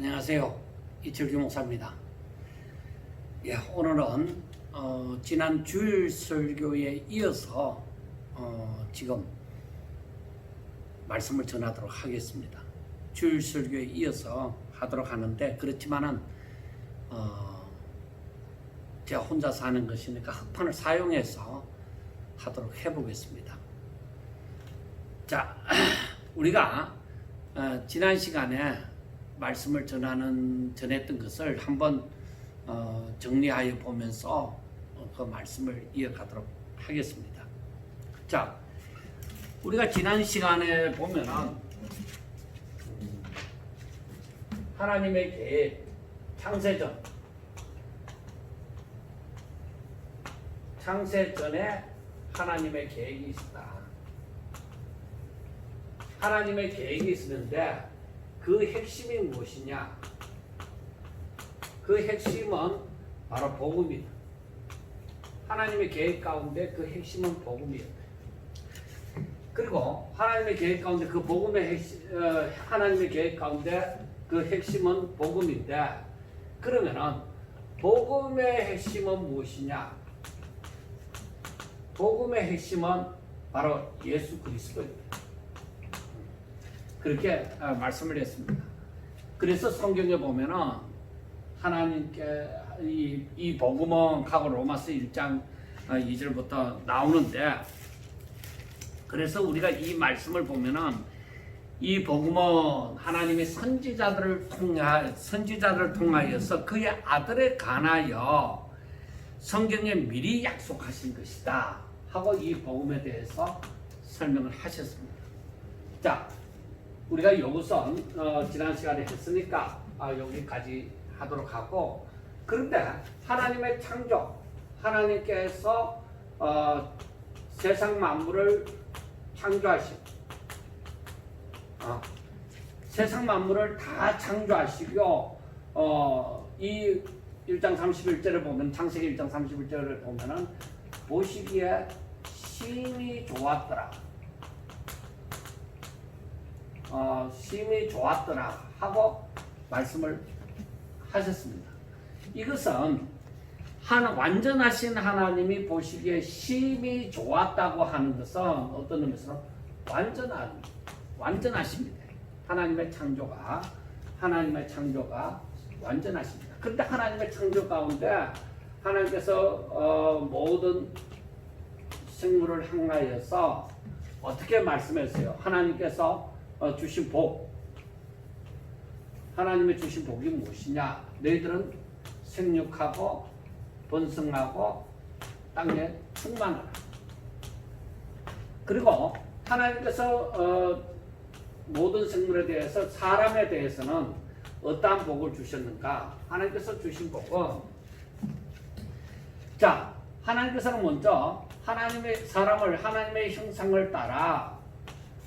안녕하세요. 이철규 목사입니다. 예, 오늘은 지난 주일 설교에 이어서 지금 말씀을 전하도록 하겠습니다. 주일 설교에 이어서 하도록 하는데, 그렇지만은 제가 혼자서 하는 것이니까 흑판을 사용해서 하도록 해보겠습니다. 자, 우리가 지난 시간에 말씀을 전했던 것을 한번 정리하여 보면서 그 말씀을 이어가도록 하겠습니다. 자, 우리가 지난 시간에 보면은 하나님의 계획, 창세전에 하나님의 계획이 있었다. 하나님의 계획이 있었는데 그 핵심이 무엇이냐? 그 핵심은 바로 복음이다. 하나님의 계획 가운데 그 핵심은 복음이었다. 그리고 하나님의 계획 가운데 그 복음의 핵심, 하나님의 계획 가운데 그 핵심은 복음인데, 그러면은 복음의 핵심은 무엇이냐? 복음의 핵심은 바로 예수 그리스도입니다. 그렇게 말씀을 했습니다. 그래서 성경에 보면은 하나님께 이 복음은 하고 로마서 1장 2절부터 나오는데, 그래서 우리가 이 말씀을 보면은 이 복음은 하나님의 선지자들을 통하여서 그의 아들에 관하여 성경에 미리 약속하신 것이다 하고 이 복음에 대해서 설명을 하셨습니다. 자, 우리가 여기서 지난 시간에 했으니까 여기까지 하도록 하고, 그런데 하나님의 창조, 하나님께서 세상 만물을 창조하시고 세상 만물을 다 창조하시고 이 1장 31절을 보면, 창세기 1장 31절을 보면은 보시기에 심히 좋았더라. 심히 좋았더라 하고 말씀을 하셨습니다. 이것은 완전하신 하나님이 보시기에 심히 좋았다고 하는 것은 어떤 의미에서 완전하십니다. 하나님의 창조가 완전하십니다. 그런데 하나님의 창조 가운데 하나님께서 모든 생물을 향하여서 어떻게 말씀했어요? 하나님께서 주신 복, 하나님의 주신 복이 무엇이냐? 너희들은 생육하고 번성하고 땅에 충만하라. 그리고 하나님께서 모든 생물에 대해서, 사람에 대해서는 어떠한 복을 주셨는가? 하나님께서 주신 복은, 자, 하나님께서는 먼저 사람을 하나님의 형상을 따라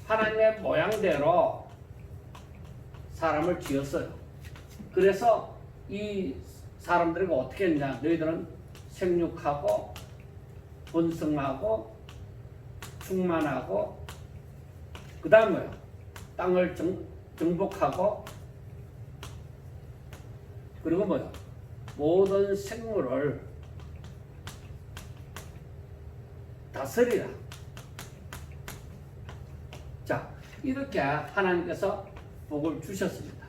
하나님의 모양대로 사람을 지었어요. 그래서 이 사람들이 어떻게 했냐? 너희들은 생육하고 번성하고 충만하고, 그 다음에 땅을 정복하고, 그리고 모든 생물을 다스리라. 자, 이렇게 하나님께서 복을 주셨습니다.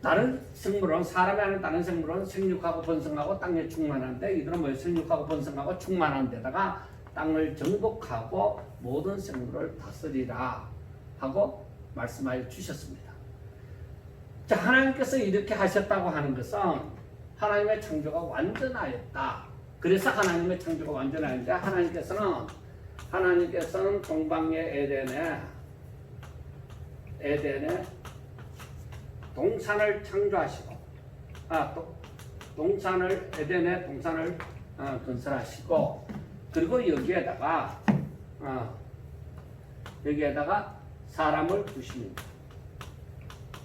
다른 생물은, 사람이 하는 다른 생물은 생육하고 번성하고 땅에 충만한데, 이들은 생육하고 번성하고 충만한 데다가 땅을 정복하고 모든 생물을 다스리라 하고 말씀하여 주셨습니다. 자, 하나님께서 이렇게 하셨다고 하는 것은 하나님의 창조가 완전하였다. 그래서 하나님의 창조가 완전하였는데, 하나님께서는 동방의 에덴에 동산을 창조하시고, 에덴에 동산을 건설하시고, 그리고 여기에다가 사람을 두십니다.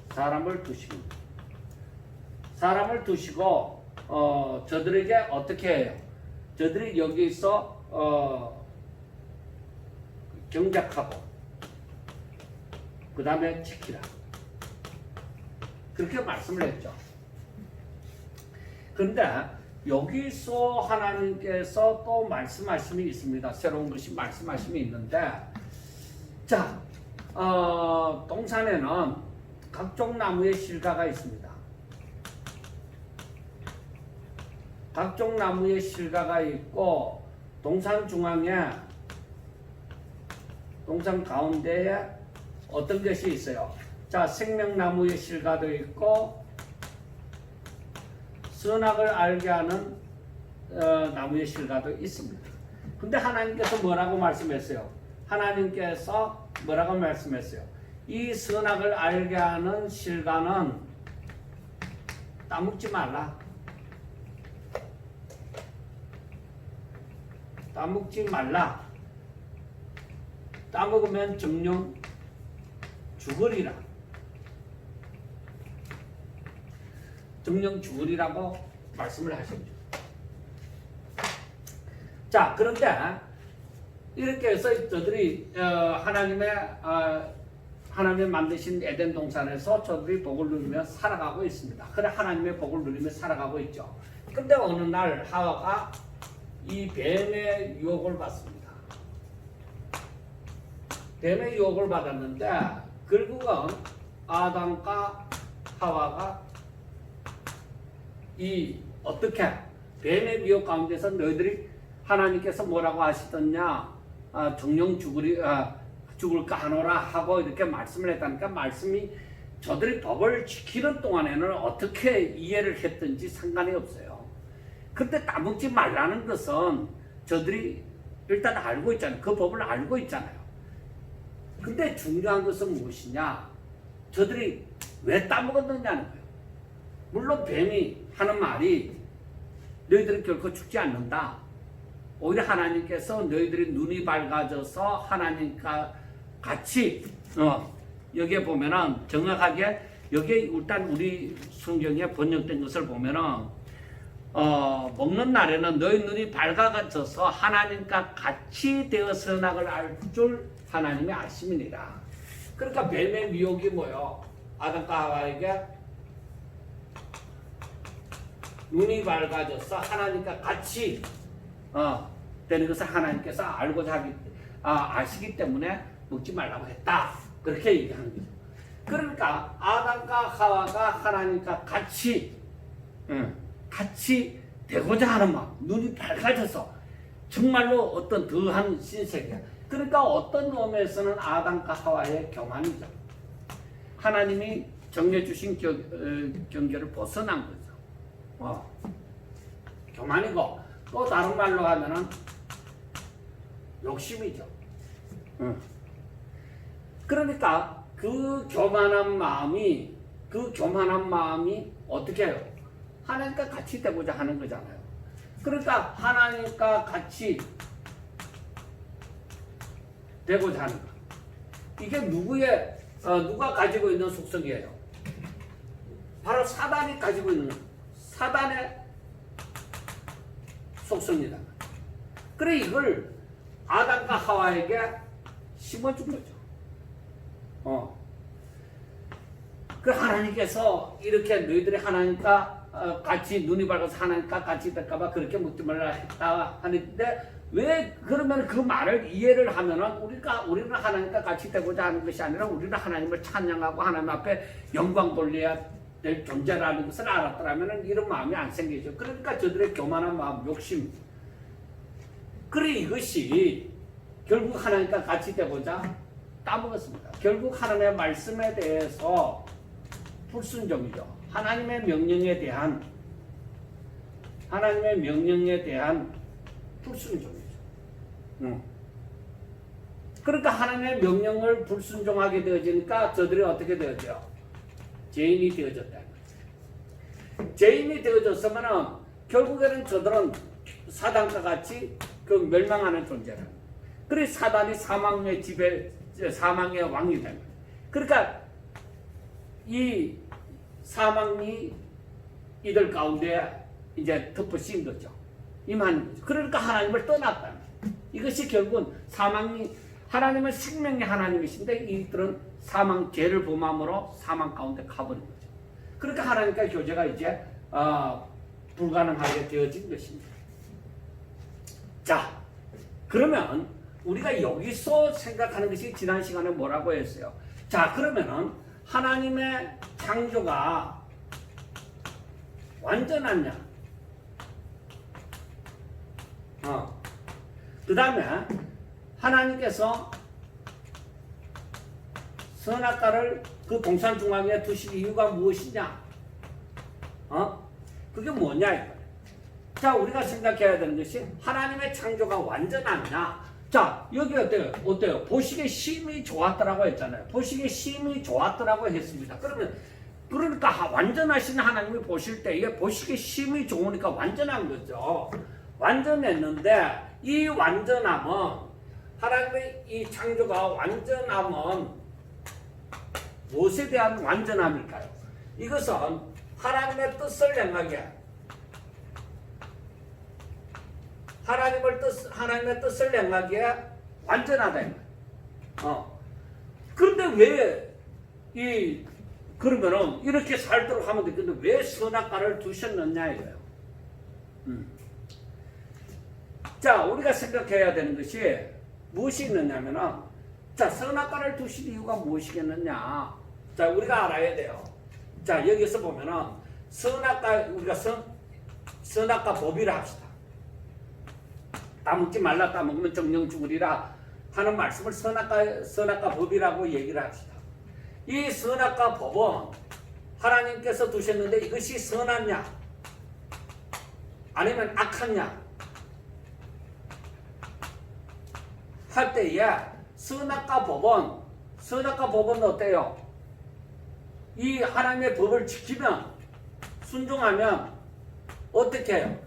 사람을 두시고 저들에게 어떻게 해요? 저들이 여기서 경작하고 그 다음에 지키라. 그렇게 말씀을 했죠. 그런데 여기서 하나님께서 또 말씀하심이 있습니다. 새로운 것이 말씀하심이 있는데, 자, 동산에는 각종 나무의 실과가 있습니다. 각종 나무의 실과가 있고, 동산 중앙에, 동산 가운데에 어떤 것이 있어요? 자, 생명나무의 실과도 있고, 선악을 알게 하는 나무의 실과도 있습니다. 근데 하나님께서 뭐라고 말씀했어요? 하나님께서 뭐라고 말씀했어요? 이 선악을 알게 하는 실과는 따먹지 말라. 따먹지 말라. 따먹으면 정령 죽으리라. 정령 죽으리라고 말씀을 하셨죠. 자, 그런데 이렇게 해서 저들이 하나님의 만드신 에덴 동산에서 저들이 복을 누리며 살아가고 있습니다. 그래 하나님의 복을 누리며 살아가고 있죠. 근데 어느 날 하와가 이 뱀의 유혹을 받습니다. 뱀의 유혹을 받았는데 결국은 아담과 하와가 어떻게 뱀의 미혹 가운데서 너희들이 하나님께서 뭐라고 하시더냐, 정령 죽을까 하노라 하고 이렇게 말씀을 했다니까, 말씀이 저들이 법을 지키는 동안에는 어떻게 이해를 했든지 상관이 없어요. 근데 따먹지 말라는 것은 저들이 일단 알고 있잖아요. 그 법을 알고 있잖아요. 근데 중요한 것은 무엇이냐, 저들이 왜 따먹었느냐는 거예요. 물론 뱀이 하는 말이 너희들은 결코 죽지 않는다. 오히려 하나님께서 너희들이 눈이 밝아져서 하나님과 같이 여기에 보면은 정확하게 여기에 일단 우리 성경에 번역된 것을 보면은 먹는 날에는 너희 눈이 밝아져서 하나님과 같이 되어 선악을 알 줄 하나님이 아심이니라. 그러니까 뱀의 미혹이 뭐요? 아담과 하와에게 눈이 밝아져서 하나님과 같이 되는 것을 하나님께서 알고자 아시기 때문에 먹지 말라고 했다. 그렇게 얘기하는 거죠. 그러니까 아담과 하와가 하나님과 같이 되고자 하는 마음, 눈이 밝아져서 정말로 어떤 더한 신세계. 그러니까 어떤 의미에서는 아담과 하와의 교만이죠. 하나님이 정해주신 경계를 벗어난 거죠. 교만이고, 또 다른 말로 하면은 욕심이죠. 그러니까 그 교만한 마음이 어떻게 해요? 하나님과 같이 되고자 하는 거잖아요. 그러니까 하나님과 같이 되고자 하는 거. 이게 누가 가지고 있는 속성이에요? 바로 사단이 가지고 있는 거예요. 사단의 속성이다. 그래 이걸 아담과 하와에게 심어준 거죠. 그 하나님께서 이렇게 너희들이 하나님과 같이 눈이 밝아서 하나님과 같이 될까봐 그렇게 묻지 말라 했다 하는데, 왜 그러면 그 말을 이해를 하면은 우리는 하나님과 같이 되고자 하는 것이 아니라 우리는 하나님을 찬양하고 하나님 앞에 영광 돌려야 될 존재라는 것을 알았더라면은 이런 마음이 안 생기죠. 그러니까 저들의 교만한 마음, 욕심. 그래 이것이 결국 하나님과 같이 되고자 따먹었습니다. 결국 하나님의 말씀에 대해서 불순종이죠. 하나님의 명령에 대한 불순종이죠. 그러니까 하나님의 명령을 불순종하게 되어지니까 저들이 어떻게 되어져요? 죄인이 되어졌다. 죄인이 되어졌으면은 결국에는 저들은 사단과 같이 그 멸망하는 존재라. 그래서 사단이 사망의 왕이 된 거예요. 그러니까 이 사망이 이들 가운데 이제 덮어 씌인 거죠. 임하는 거죠. 그러니까 하나님을 떠났다. 이것이 결국은 하나님은 생명의 하나님이신데 이들은 사망 죄를 범함으로 사망 가운데 가버린 거죠. 그러니까 하나님과 교제가 이제 불가능하게 되어진 것입니다. 자, 그러면 우리가 여기서 생각하는 것이 지난 시간에 뭐라고 했어요? 자, 그러면은 하나님의 창조가 완전하냐? 그 다음에 하나님께서 선악과를 그 동산 중앙에 두신 이유가 무엇이냐? 그게 뭐냐 이거예요. 자, 우리가 생각해야 되는 것이 하나님의 창조가 완전하냐? 자, 여기 어때요? 어때요? 보시기에 심히 좋았더라고 했잖아요. 보시기에 심히 좋았더라고 했습니다. 그러니까 완전하신 하나님이 보실 때 이게 보시기에 심히 좋으니까 완전한 거죠. 완전했는데 이 완전함은 하나님의 이 창조가 완전함은 무엇에 대한 완전함일까요? 이것은 하나님의 뜻을 행하게 하나님의 뜻을 행하기에 완전하다. 그런데 왜 그러면은 이렇게 살도록 하면 되는데 왜 선악과를 두셨느냐 이거예요. 자, 우리가 생각해야 되는 것이 무엇이 있느냐면은, 자, 선악과를 두신 이유가 무엇이겠느냐? 자, 우리가 알아야 돼요. 자, 여기서 보면은 우리가 선악과 법이라 합시다. 따먹지 말라, 따먹으면 정령 죽으리라 하는 말씀을 선악과 법이라고 얘기를 합시다. 이 선악과 법은 하나님께서 두셨는데 이것이 선하냐 아니면 악하냐 할 때에 선악과 법은 어때요? 이 하나님의 법을 지키면 순종하면 어떻게 해요?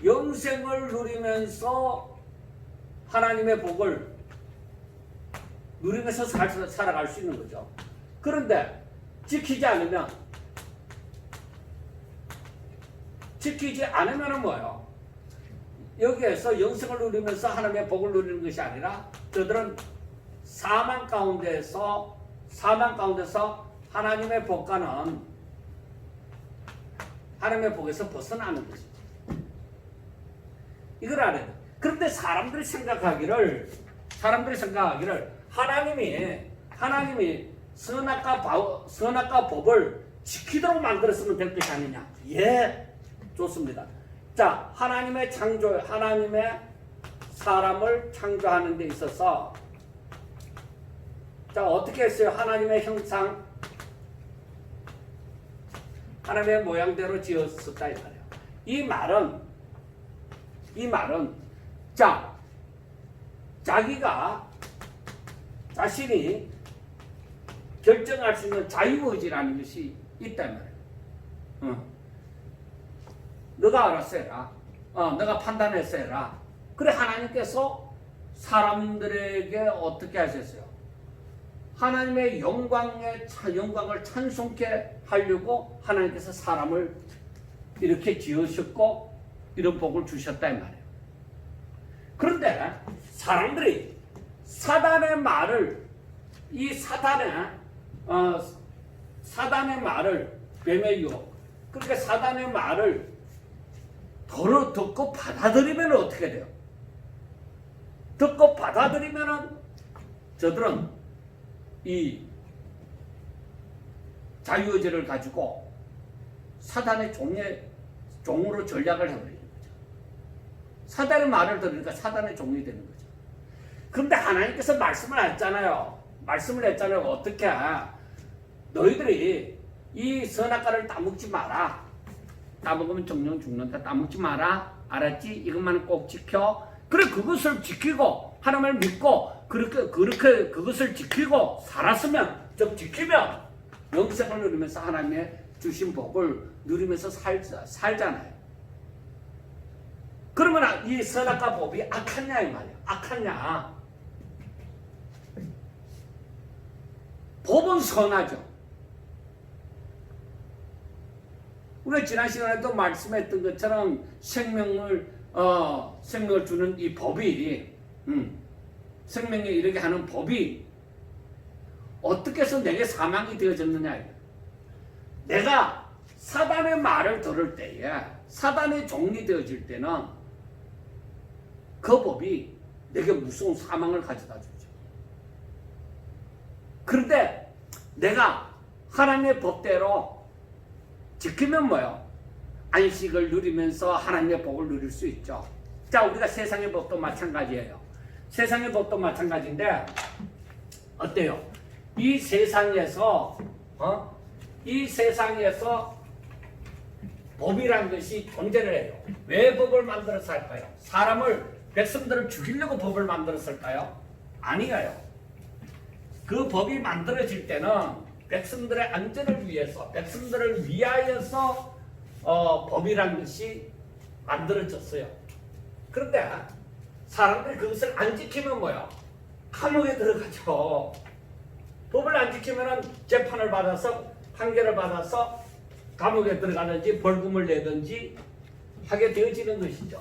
영생을 누리면서 하나님의 복을 누리면서 살아갈 수 있는 거죠. 그런데 지키지 않으면 뭐예요? 여기에서 영생을 누리면서 하나님의 복을 누리는 것이 아니라 저들은 사망 가운데서 하나님의 복과는 하나님의 복에서 벗어나는 것이죠. 이걸 알아야 돼. 그런데 사람들이 생각하기를 하나님이 선악과 법을 지키도록 만들었으면 될 것이 아니냐. 예, 좋습니다. 자, 하나님의 사람을 창조하는 데 있어서 자, 어떻게 했어요? 하나님의 형상, 하나님의 모양대로 지었었다 이 말이에요. 이 말은 자, 자신이 결정할 수 있는 자유의지라는 것이 있단 말이에요. 너가 알아서 해라. 너가 판단해서 해라. 그래, 하나님께서 사람들에게 어떻게 하셨어요? 하나님의 영광을 찬송케 하려고 하나님께서 사람을 이렇게 지으셨고 이런 복을 주셨다 이 말이에요. 그런데 사람들이 사단의 말을 뱀의 유혹, 그러니까 사단의 말을 듣고 받아들이면 어떻게 돼요? 듣고 받아들이면은 저들은 이 자유의지를 가지고 사단의 종으로 전략을 해버리는 거죠. 사단의 말을 들으니까 사단의 종이 되는 거죠. 그런데 하나님께서 말씀을 했잖아요. 어떻게? 너희들이 이 선악과를 따먹지 마라. 따먹으면 정령 죽는다. 따먹지 마라. 알았지? 이것만 꼭 지켜. 그래, 그것을 지키고 하나님을 믿고 그렇게 그것을 지키고 살았으면, 즉 지키면 영생을 누리면서 하나님의 주신 복을 누리면서 살잖아요. 그러면 이 선악과 법이 악하냐 이 말이야. 악하냐? 법은 선하죠. 우리가 지난 시간에도 말씀했던 것처럼 생명을 주는 이 법이, 생명에 이르게 하는 법이 어떻게 해서 내게 사망이 되어졌느냐. 내가 사단의 말을 들을 때에 사단의 종이 되어질 때는 그 법이 내게 무서운 사망을 가져다 주죠. 그런데 내가 하나님의 법대로 지키면 뭐요? 안식을 누리면서 하나님의 복을 누릴 수 있죠. 자, 우리가 세상의 법도 마찬가지예요. 세상의 법도 마찬가지인데 어때요? 이 세상에서 법이란 것이 존재를 해요. 왜 법을 만들어서 할까요? 백성들을 죽이려고 법을 만들었을까요? 아니에요. 그 법이 만들어질 때는 백성들의 안전을 위해서, 백성들을 위하여서 법이란 것이 만들어졌어요. 그런데 사람들이 그것을 안 지키면 뭐야? 감옥에 들어가죠. 법을 안 지키면 재판을 받아서 판결을 받아서 감옥에 들어가든지 벌금을 내든지 하게 되어지는 것이죠.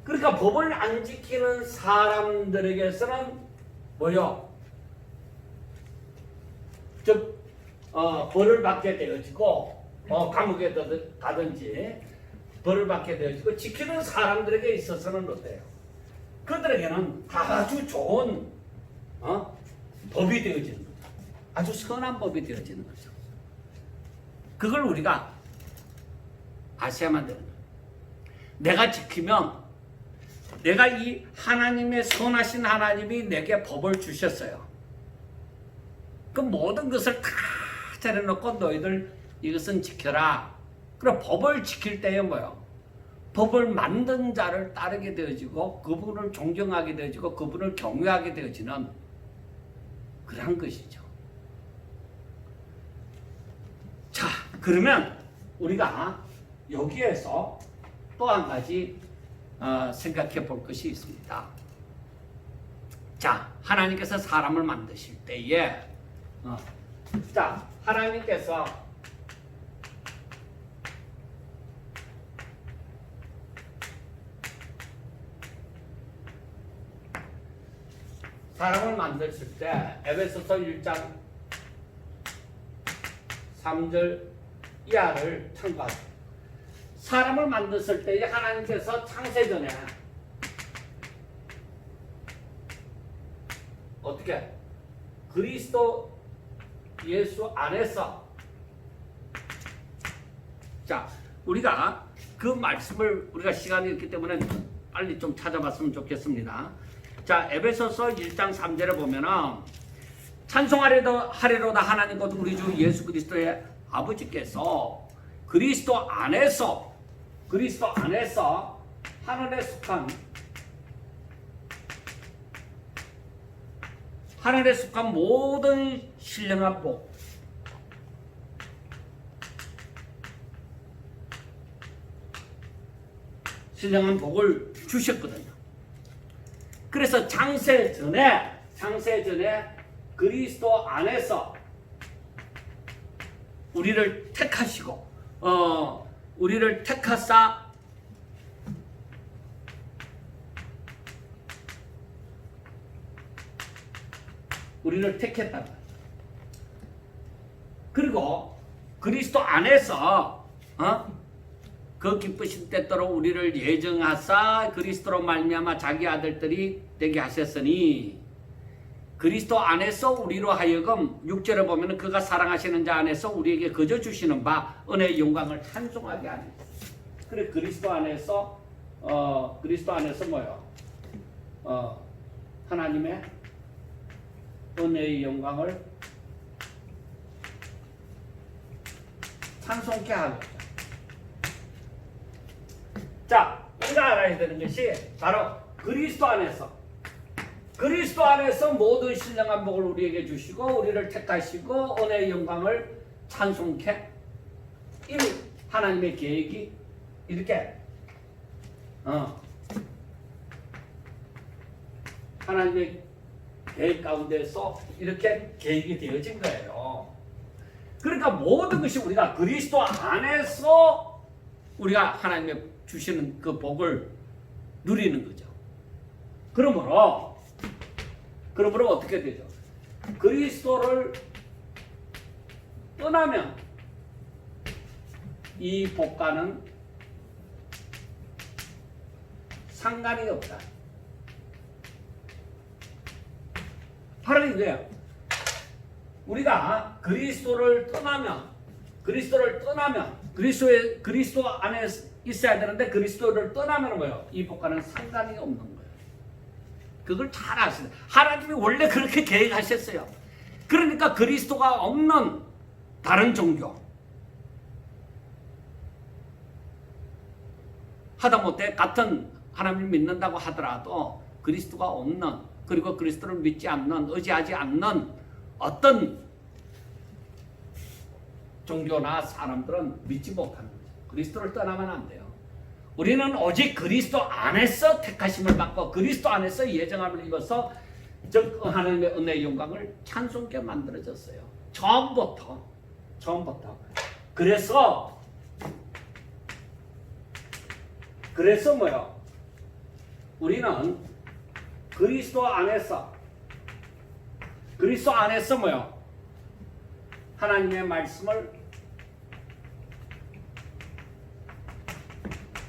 그러니까 법을 안 지키는 사람들에게서는 뭐요? 즉 벌을 받게 되어지고 감옥에 가든지 벌을 받게 되어지고, 지키는 사람들에게 있어서는 어때요? 그들에게는 아주 좋은 법이 되어지는 거죠. 아주 선한 법이 되어지는 거죠. 그걸 우리가 아셔야만 되는 거예요. 내가 지키면, 내가 이 하나님의 선하신 하나님이 내게 법을 주셨어요. 그 모든 것을 다 차려놓고 너희들 이것은 지켜라. 그럼 법을 지킬 때에 뭐요? 법을 만든 자를 따르게 되어지고 그분을 존경하게 되어지고 그분을 경외하게 되어지는 그런 것이죠. 자, 그러면 우리가 여기에서 또 한 가지 생각해 볼 것이 있습니다. 자, 하나님께서 사람을 만드실 때에 하나님께서 사람을 만드실 때 에베소서 1장 3절 이하를 참고하세요. 사람을 만드실 때에 하나님께서 창세전에 어떻게? 그리스도 예수 안에서, 자, 우리가 그 말씀을 우리가 시간이 있기 때문에 빨리 좀 찾아봤으면 좋겠습니다. 자, 에베소서 1장 3절에 보면은 찬송하리로다 하나님 곧 우리 주 예수 그리스도의 아버지께서 그리스도 안에서 하늘에 속한 모든 신령한 복, 신령한 복을 주셨거든요. 그래서 창세 전에 그리스도 안에서 우리를 택하시고 우리를 택하사 우리를 택했다. 그리고 그리스도 안에서 그 기쁘신 때때로 우리를 예정하사 그리스도로 말미암아 자기 아들들이 되게 하셨으니, 그리스도 안에서 우리로 하여금 6절에 보면 그가 사랑하시는 자 안에서 우리에게 거저 주시는 바 은혜의 영광을 찬송하게 하는. 그래, 그리스도 안에서 뭐요? 하나님의 은혜의 영광을 찬송케 하겠다. 자, 우리가 알아야 되는 것이 바로 그리스도 안에서 모든 신령한 복을 우리에게 주시고 우리를 택하시고 은혜의 영광을 찬송케, 이미 하나님의 계획이 이렇게 하나님의 계획 가운데서 이렇게 계획이 되어진 거예요. 그러니까 모든 것이 우리가 그리스도 안에서 우리가 하나님의 주시는 그 복을 누리는 거죠. 그러므로 어떻게 되죠? 그리스도를 떠나면 이 복과는 상관이 없다. 바로 이거예요. 우리가 그리스도를 떠나면 그리스도 안에 있어야 되는데 그리스도를 떠나면 뭐예요? 이 복과는 상관이 없는 거예요. 그걸 잘 아시네. 하나님이 원래 그렇게 계획하셨어요. 그러니까 그리스도가 없는 다른 종교 하다못해 같은 하나님을 믿는다고 하더라도 그리스도가 없는, 그리고 그리스도를 믿지 않는, 의지하지 않는 어떤 종교나 사람들은 믿지 못하는 거죠. 그리스도를 떠나면 안 돼요. 우리는 오직 그리스도 안에서 택하심을 받고 그리스도 안에서 예정함을 입어서 즉 하나님의 은혜의 영광을 찬송케 만들어졌어요. 처음부터. 그래서 뭐요? 우리는 그리스도 안에서 뭐요? 하나님의 말씀을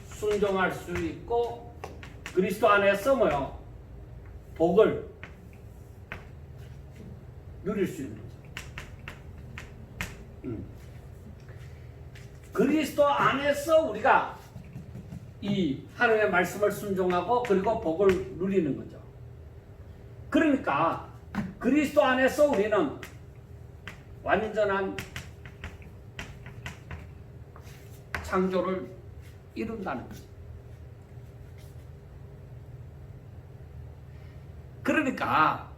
순종할 수 있고 그리스도 안에서 뭐요? 복을 누릴 수 있는 거죠. 그리스도 안에서 우리가 이 하나님의 말씀을 순종하고 그리고 복을 누리는 거죠. 그러니까 그리스도 안에서 우리는 완전한 창조를 이룬다는 거죠. 그러니까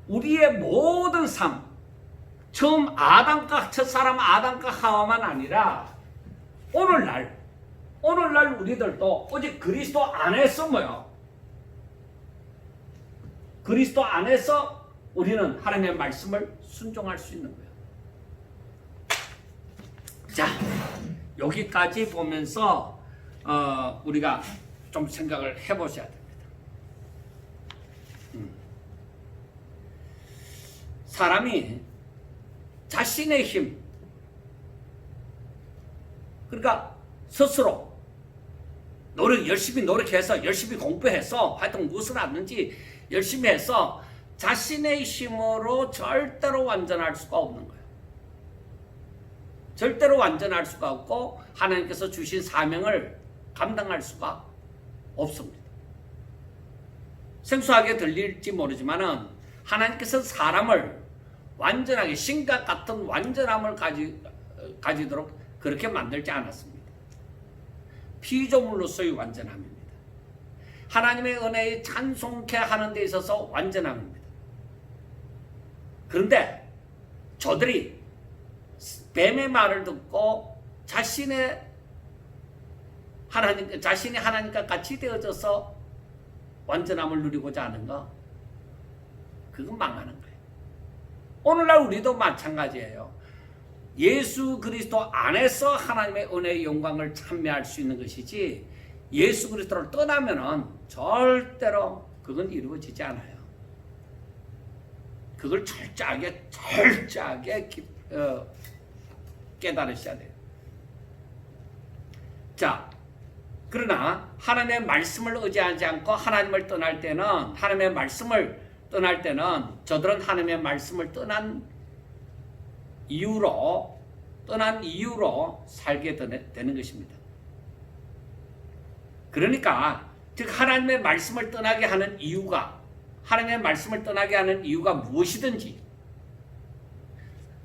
우리의 모든 삶, 처음 아담과 첫사람 아담과 하와만 아니라 오늘날 우리들도 오직 그리스도 안에서 뭐요? 그리스도 안에서 우리는 하나님의 말씀을 순종할 수 있는 거예요. 자, 여기까지 보면서 우리가 좀 생각을 해보셔야 됩니다. 사람이 자신의 힘, 그러니까 스스로 열심히 노력해서 열심히 공부해서 하여튼 무엇을 하든지 열심히 해서 자신의 힘으로 절대로 완전할 수가 없는 거예요. 절대로 완전할 수가 없고 하나님께서 주신 사명을 감당할 수가 없습니다. 생소하게 들릴지 모르지만은 하나님께서 사람을 완전하게 신과 같은 완전함을 가지도록 그렇게 만들지 않았습니다. 피조물로서의 완전함입니다. 하나님의 은혜에 찬송케 하는 데 있어서 완전함입니다. 그런데 저들이 뱀의 말을 듣고 자신이 하나님과 같이 되어져서 완전함을 누리고자 하는 거, 그건 망하는 거예요. 오늘날 우리도 마찬가지예요. 예수 그리스도 안에서 하나님의 은혜의 영광을 참여할 수 있는 것이지 예수 그리스도를 떠나면은 절대로 그건 이루어지지 않아요. 그걸 철저하게 깨달으셔야 돼요. 자, 그러나 하나님의 말씀을 의지하지 않고 하나님을 떠날 때는 저들은 하나님의 말씀을 떠난 이유로 살게 되는 것입니다. 그러니까 즉 하나님의 말씀을 떠나게 하는 이유가 무엇이든지,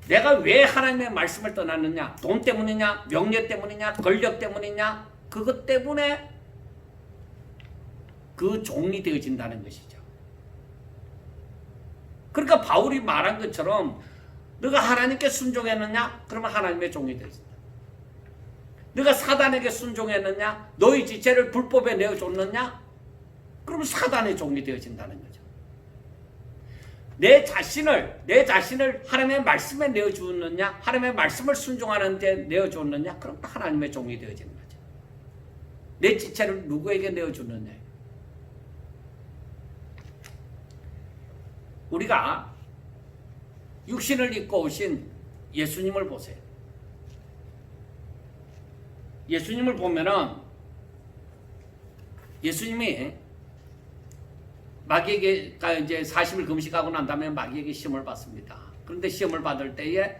내가 왜 하나님의 말씀을 떠났느냐, 돈 때문이냐, 명예 때문이냐, 권력 때문이냐, 그것 때문에 그 종이 되어진다는 것이죠. 그러니까 바울이 말한 것처럼 너가 하나님께 순종했느냐? 그러면 하나님의 종이 되어진다. 너가 사단에게 순종했느냐? 너의 지체를 불법에 내어줬느냐? 그러면 사단의 종이 되어진다는 거죠. 내 자신을 하나님의 말씀에 내어주었느냐? 하나님의 말씀을 순종하는 데 내어줬느냐? 그럼 하나님의 종이 되어지는 거죠. 내 지체를 누구에게 내어주느냐? 우리가 육신을 입고 오신 예수님을 보세요. 예수님을 보면은 예수님이 마귀에게 이제 40일 금식하고 난 다음에 마귀에게 시험을 받습니다. 그런데 시험을 받을 때에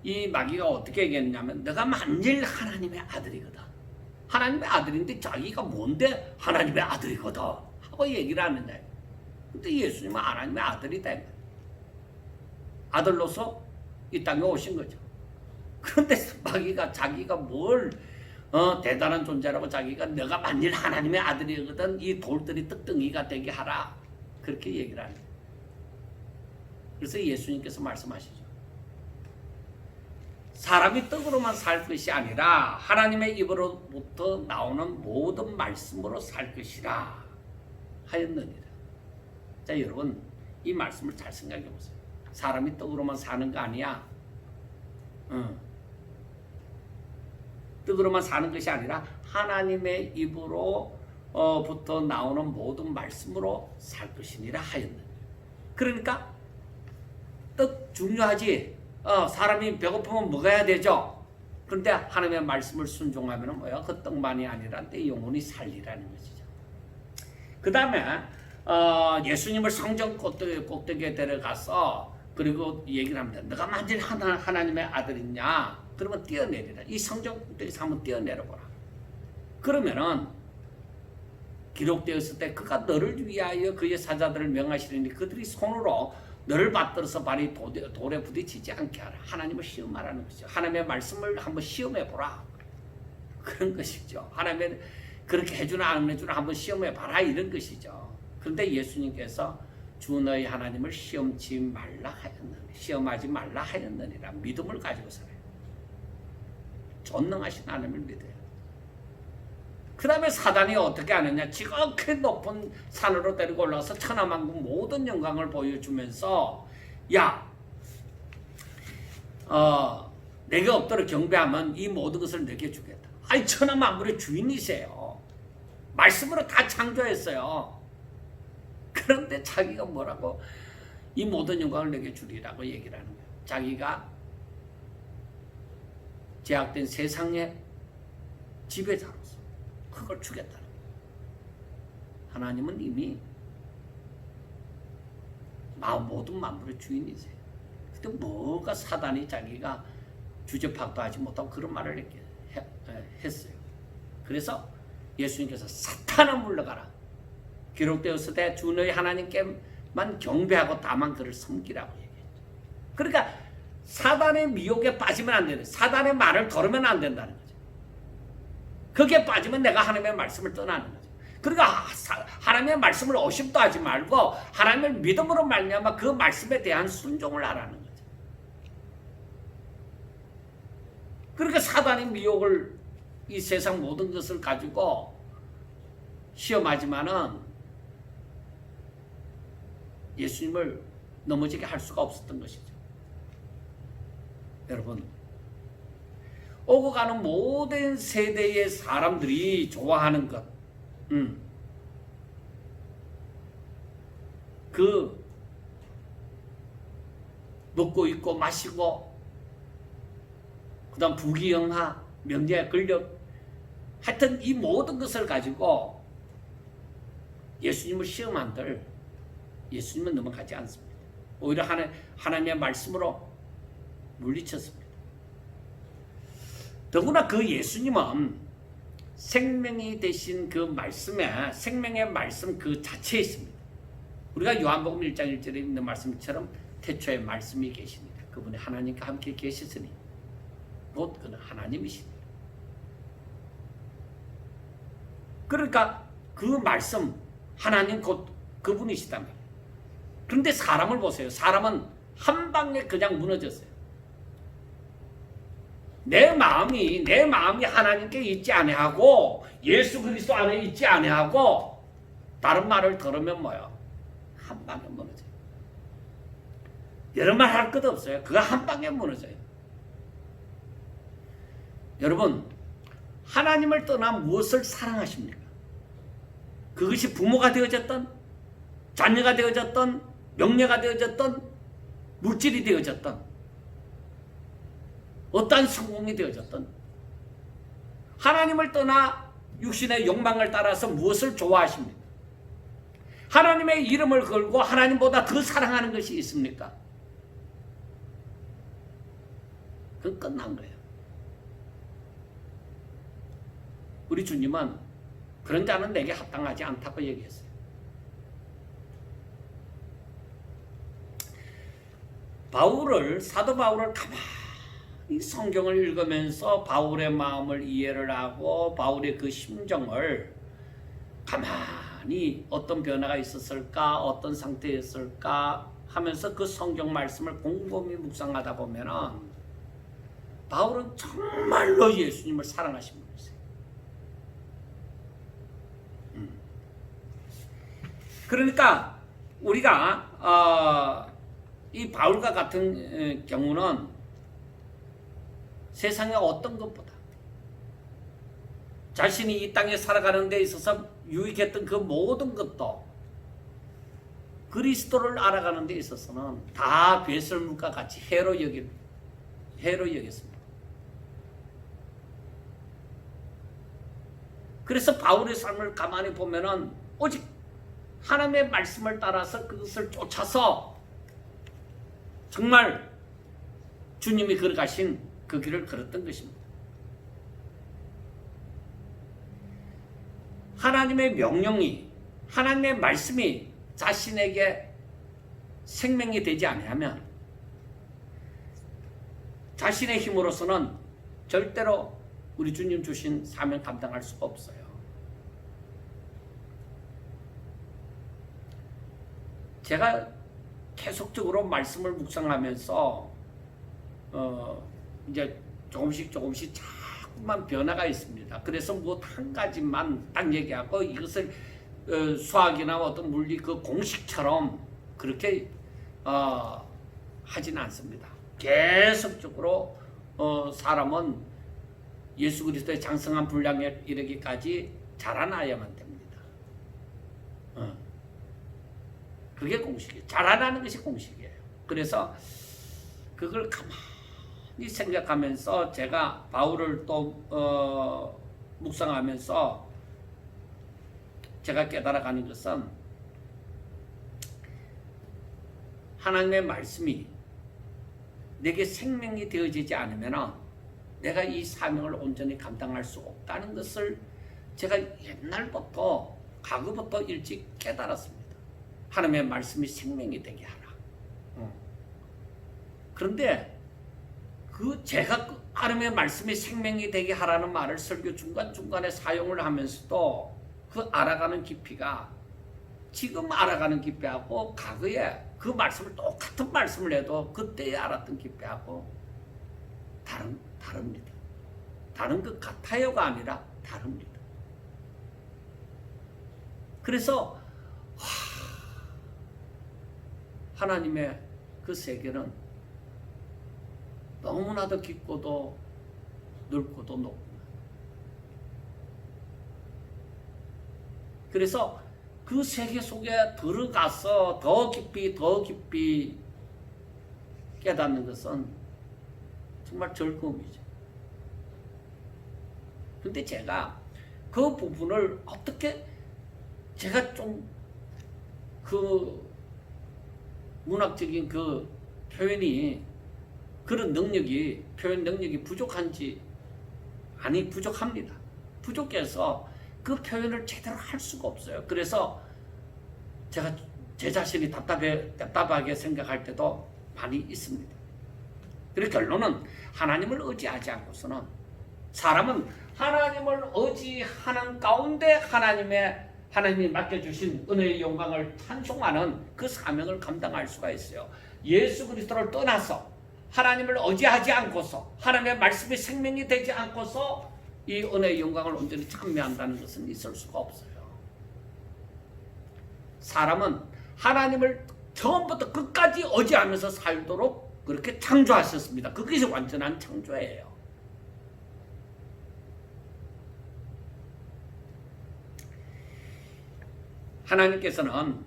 이 마귀가 어떻게 얘기했냐면 너가 만일 하나님의 아들이거든. 하나님의 아들인데 자기가 뭔데 하나님의 아들이거든 하고 얘기를 하느냐. 근데 예수님은 하나님의 아들이다. 아들로서 이 땅에 오신 거죠. 그런데 마귀가 자기가 뭘 대단한 존재라고 자기가 너가 만일 하나님의 아들이거든 이 돌들이 떡덩이가 되게 하라 그렇게 얘기를 하는 거예요. 그래서 예수님께서 말씀하시죠. 사람이 떡으로만 살 것이 아니라 하나님의 입으로부터 나오는 모든 말씀으로 살 것이라 하였느니라. 자, 여러분 이 말씀을 잘 생각해 보세요. 사람이 떡으로만 사는 거 아니야. 떡으로만 사는 것이 아니라 하나님의 입으로부터 나오는 모든 말씀으로 살 것이니라 하였느니라. 그러니까 떡 중요하지. 사람이 배고프면 먹어야 되죠. 그런데 하나님의 말씀을 순종하면 뭐야? 그 떡만이 아니라 내 영혼이 살리라는 것이죠. 그 다음에 예수님을 성전 꼭대기에 데려가서 그리고 얘기를 합니다. 너가 만일 하나님의 아들이냐? 그러면 뛰어내리라. 이 성전 꼭대기에서 한번 뛰어내려보라. 그러면은 기록되었을 때 그가 너를 위하여 그의 사자들을 명하시리니 그들이 손으로 너를 받들어서 발이 돌에 부딪히지 않게 하라. 하나님을 시험하라는 것이죠. 하나님의 말씀을 한번 시험해보라. 그런 것이죠. 하나님의 그렇게 해주나 안 해주나 한번 시험해봐라 이런 것이죠. 그런데 예수님께서 주 너희 하나님을 시험하지 말라 하였느니라. 믿음을 가지고 살아요. 전능하신 하나님을 믿어요. 그 다음에 사단이 어떻게 하느냐. 지극히 높은 산으로 데리고 올라가서 천하만국 모든 영광을 보여주면서 내게 엎드려 경배하면 이 모든 것을 내게 주겠다. 아니 천하만국의 주인이세요. 말씀으로 다 창조했어요. 그런데 자기가 뭐라고 이 모든 영광을 내게 주리라고 얘기를 하는 거예요. 자기가 제약된 세상의 지배자로서 그걸 주겠다는 거예요. 하나님은 이미 모든 만물의 주인이세요. 근데 뭐가 사단이 자기가 주제파악도 하지 못하고 그런 말을 했어요. 그래서 예수님께서 사탄아 물러가라. 기록되었을 때 주 너희 하나님께만 경배하고 다만 그를 섬기라고 얘기했죠. 그러니까 사단의 미혹에 빠지면 안 되는, 사단의 말을 걸으면 안 된다는 거죠. 거기에 빠지면 내가 하나님의 말씀을 떠나는 거죠. 그러니까 하나님의 말씀을 의심도 하지 말고 하나님을 믿음으로 말미암아 그 말씀에 대한 순종을 하라는 거죠. 그러니까 사단의 미혹을 이 세상 모든 것을 가지고 시험하지만은 예수님을 넘어지게 할 수가 없었던 것이죠. 여러분, 오고 가는 모든 세대의 사람들이 좋아하는 것, 그 먹고 입고 마시고 그 다음 부귀영화, 명예, 권력, 하여튼 이 모든 것을 가지고 예수님을 시험한들 예수님은 넘어가지 않습니다. 오히려 하나님의 말씀으로 물리쳤습니다. 더구나 그 예수님은 생명이 되신 그 말씀에 생명의 말씀 그 자체에 있습니다. 우리가 요한복음 1장 1절에 있는 말씀처럼 태초에 말씀이 계십니다. 그분이 하나님과 함께 계시으니 곧 그는 하나님이십니다. 그러니까 그 말씀 하나님 곧 그분이시다면. 그런데 사람을 보세요. 사람은 한 방에 그냥 무너졌어요. 내 마음이 하나님께 있지 아니하고 예수 그리스도 안에 있지 아니하고 다른 말을 들으면 뭐요? 한 방에 무너져요. 여러 말 할 것 없어요. 그거 한 방에 무너져요. 여러분, 하나님을 떠나 무엇을 사랑하십니까? 그것이 부모가 되어졌던, 자녀가 되어졌던, 명예가 되어졌던, 물질이 되어졌던, 어떠한 성공이 되어졌든 하나님을 떠나 육신의 욕망을 따라서 무엇을 좋아하십니까? 하나님의 이름을 걸고 하나님보다 더 사랑하는 것이 있습니까? 그건 끝난 거예요. 우리 주님은 그런 자는 내게 합당하지 않다고 얘기했어요. 사도 바울을 가만히 성경을 읽으면서 바울의 마음을 이해를 하고 바울의 그 심정을 가만히 어떤 변화가 있었을까, 어떤 상태였을까 하면서 그 성경 말씀을 곰곰이 묵상하다 보면은 바울은 정말로 예수님을 사랑하신 분이세요. 그러니까 우리가 이 바울과 같은 경우는 세상의 어떤 것보다 자신이 이 땅에 살아가는 데 있어서 유익했던 그 모든 것도 그리스도를 알아가는 데 있어서는 다 배설물과 같이 해로 여겼습니다. 그래서 바울의 삶을 가만히 보면은 오직 하나님의 말씀을 따라서 그것을 쫓아서 정말 주님이 걸어가신 그 길을 걸었던 것입니다. 하나님의 명령이, 하나님의 말씀이 자신에게 생명이 되지 아니하면 자신의 힘으로서는 절대로 우리 주님 주신 사명 감당할 수가 없어요. 제가 계속적으로 말씀을 묵상하면서 이제 조금씩 자꾸만 변화가 있습니다. 그래서 뭐 한 가지만 딱 얘기하고 이것을 수학이나 어떤 물리 그 공식처럼 그렇게 하지는 않습니다. 계속적으로 사람은 예수 그리스도의 장성한 분량에 이르기까지 자라나야만 됩니다. 그게 공식이에요. 자라나는 것이 공식이에요. 그래서 그걸 가만히 생각하면서 제가 바울을 또 묵상하면서 제가 깨달아가는 것은 하나님의 말씀이 내게 생명이 되어지지 않으면 내가 이 사명을 온전히 감당할 수 없다는 것을 제가 옛날부터 과거부터 일찍 깨달았습니다. 하나님의 말씀이 생명이 되게 하라. 그런데 제가 하나님의 말씀이 생명이 되게 하라는 말을 설교 중간중간에 사용을 하면서도 그 알아가는 깊이가 지금 알아가는 깊이하고 과거에 그 말씀을 똑같은 말씀을 해도 그때 알았던 깊이하고 다릅니다. 다른 것 같아요가 아니라 다릅니다. 그래서 하나님의 그 세계는 너무나도 깊고도 넓고도 높구나. 그래서 그 세계 속에 들어가서 더 깊이 깨닫는 것은 정말 즐거움이죠. 근데 제가 그 부분을 어떻게 제가 좀 그 문학적인 그 표현이 그런 능력이 표현 능력이 부족한지 부족합니다. 부족해서 그 표현을 제대로 할 수가 없어요. 그래서 제가 제 자신이 답답하게 생각할 때도 많이 있습니다. 그리고 결론은 하나님을 의지하지 않고서는 사람은 하나님을 의지하는 가운데 하나님이 맡겨주신 은혜의 영광을 찬송하는 그 사명을 감당할 수가 있어요. 예수 그리스도를 떠나서 하나님을 의지하지 않고서 하나님의 말씀이 생명이 되지 않고서 이 은혜의 영광을 온전히 참여한다는 것은 있을 수가 없어요. 사람은 하나님을 처음부터 끝까지 의지하면서 살도록 그렇게 창조하셨습니다. 그것이 완전한 창조예요. 하나님께서는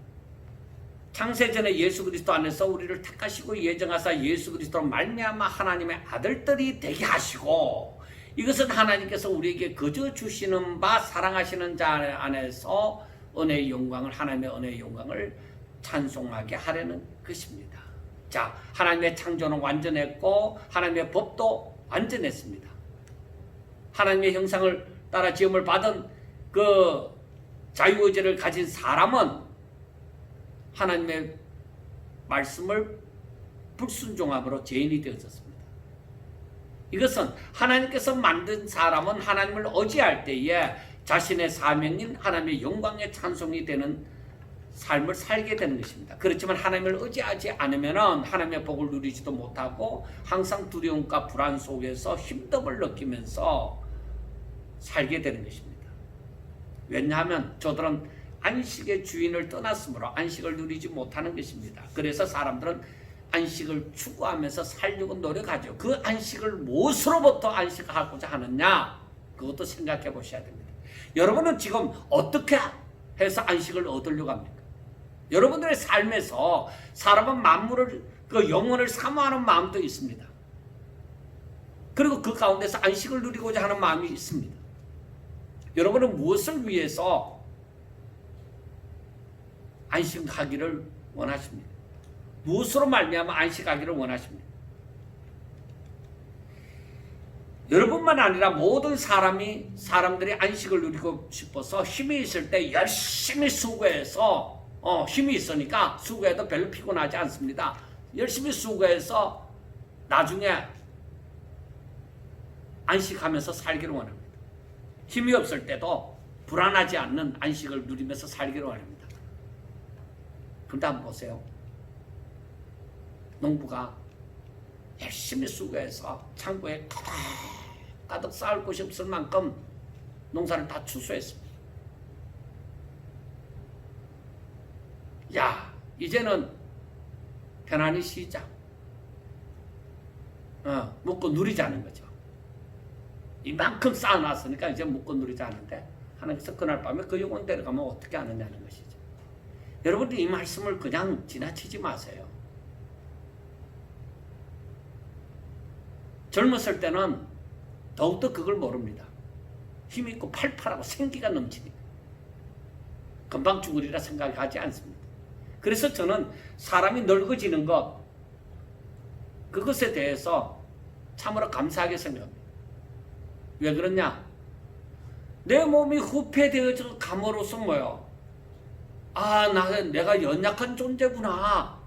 창세전에 예수 그리스도 안에서 우리를 택하시고 예정하사 예수 그리스도로 말미암아 하나님의 아들들이 되게 하시고, 이것은 하나님께서 우리에게 거저 주시는 바 사랑하시는 자 안에서 은혜의 영광을, 하나님의 은혜의 영광을 찬송하게 하려는 것입니다. 자, 하나님의 창조는 완전했고 하나님의 법도 완전했습니다. 하나님의 형상을 따라 지음을 받은 그 자유의지를 가진 사람은 하나님의 말씀을 불순종함으로 죄인이 되어졌습니다. 이것은 하나님께서 만든 사람은 하나님을 의지할 때에 자신의 사명인 하나님의 영광의 찬송이 되는 삶을 살게 되는 것입니다. 그렇지만 하나님을 의지하지 않으면 하나님의 복을 누리지도 못하고 항상 두려움과 불안 속에서 힘듦을 느끼면서 살게 되는 것입니다. 왜냐하면 저들은 안식의 주인을 떠났으므로 안식을 누리지 못하는 것입니다. 그래서 사람들은 안식을 추구하면서 살려고 노력하죠. 그 안식을 무엇으로부터 안식하고자 하느냐? 그것도 생각해 보셔야 됩니다. 여러분은 지금 어떻게 해서 안식을 얻으려고 합니까? 여러분들의 삶에서 사람은 만물을, 그 영혼을 사모하는 마음도 있습니다. 그리고 그 가운데서 안식을 누리고자 하는 마음이 있습니다. 여러분은 무엇을 위해서 안식하기를 원하십니까? 무엇으로 말미암아 안식하기를 원하십니까? 여러분만 아니라 모든 사람들이 안식을 누리고 싶어서 힘이 있을 때 열심히 수고해서 힘이 있으니까 수고해도 별로 피곤하지 않습니다. 열심히 수고해서 나중에 안식하면서 살기를 원합니다. 힘이 없을 때도 불안하지 않는 안식을 누리면서 살기를 원합니다. 그런데 한번 보세요. 농부가 열심히 수고해서 창고에 가득 쌓을 곳이 없을 만큼 농사를 다 추수했습니다. 야, 이제는 편안히 쉬자. 먹고 누리자는 거죠. 이만큼 쌓아놨으니까 이제 먹고 누리자는데 하나님께서 그날 밤에 그 영혼 데려가면 어떻게 하느냐는 것이죠. 여러분들 이 말씀을 그냥 지나치지 마세요. 젊었을 때는 더욱더 그걸 모릅니다. 힘있고 팔팔하고 생기가 넘치니까 금방 죽으리라 생각하지 않습니다. 그래서 저는 사람이 늙어지는 것, 그것에 대해서 참으로 감사하게 생각합니다. 왜 그러냐? 내 몸이 후퇴되어져 감으로써 뭐요? 내가 연약한 존재구나.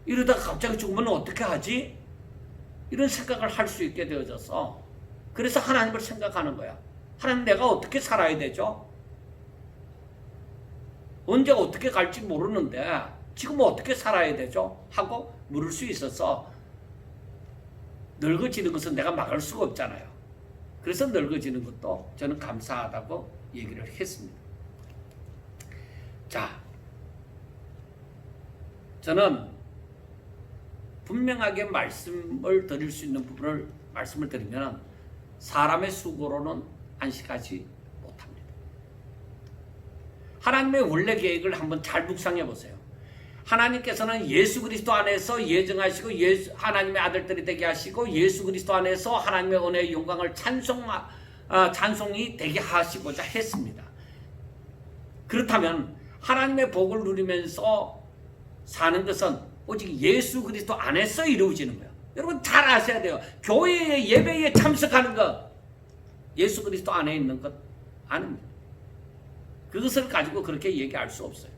이러다가 갑자기 죽으면 어떻게 하지? 이런 생각을 할 수 있게 되어져서, 그래서 하나님을 생각하는 거야. 하나님, 내가 어떻게 살아야 되죠? 언제 어떻게 갈지 모르는데 지금 어떻게 살아야 되죠? 하고 물을 수 있어서, 늙어지는 것은 내가 막을 수가 없잖아요. 그래서 늙어지는 것도 저는 감사하다고 얘기를 했습니다. 자, 저는 분명하게 말씀을 드릴 수 있는 부분을 말씀을 드리면, 사람의 수고로는 안식하지 못합니다. 하나님의 원래 계획을 한번 잘 묵상해 보세요. 하나님께서는 예수 그리스도 안에서 예정하시고 하나님의 아들들이 되게 하시고 예수 그리스도 안에서 하나님의 은혜의 영광을 찬송이 되게 하시고자 했습니다. 그렇다면 하나님의 복을 누리면서 사는 것은 오직 예수 그리스도 안에서 이루어지는 거예요. 여러분 잘 아셔야 돼요. 교회의 예배에 참석하는 것, 예수 그리스도 안에 있는 것 아닙니다. 그것을 가지고 그렇게 얘기할 수 없어요.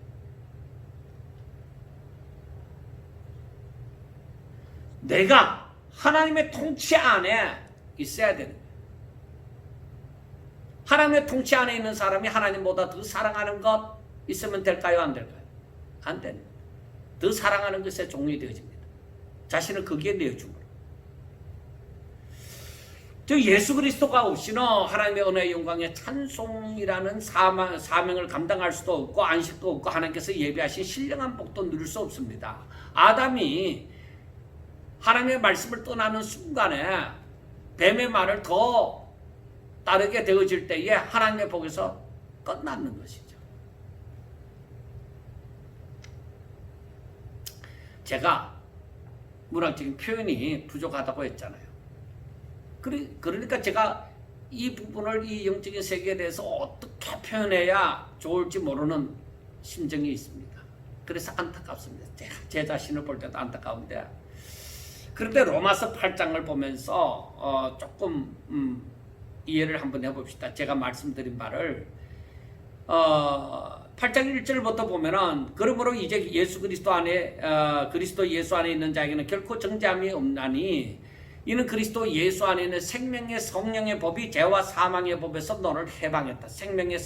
내가 하나님의 통치 안에 있어야 되는 거예요. 하나님의 통치 안에 있는 사람이 하나님보다 더 사랑하는 것 있으면 될까요? 안 될까요? 안 됩니다. 더 사랑하는 것에 종이 되어집니다. 자신을 거기에 내어줌으로. 예수 그리스도가 없이는 하나님의 은혜의 영광의 찬송이라는 사명을 감당할 수도 없고 안식도 없고 하나님께서 예비하신 신령한 복도 누릴 수 없습니다. 아담이 하나님의 말씀을 떠나는 순간에 뱀의 말을 더 따르게 되어질 때에 하나님의 복에서 끝나는 것이죠. 제가 문학적인 표현이 부족하다고 했잖아요. 그러니까 제가 이 부분을 이 영적인 세계에 대해서 어떻게 표현해야 좋을지 모르는 심정이 있습니다. 그래서 안타깝습니다. 제 자신을 볼 때도 안타까운데, 그런데 로마서 8장을 보면서 조금 이해를 한번 해봅시다. 제가 말씀드린 말을 8장 1절부터 보면은, 그러므로 이제 예수 그리스도 안에 그리스도 예수 안에 있는 자에게는 결코 정죄함이 없나니 이는 그리스도 예수 안에 있는 생명의 성령의 법이 죄와 사망의 법에서 너를 해방했다. 생명의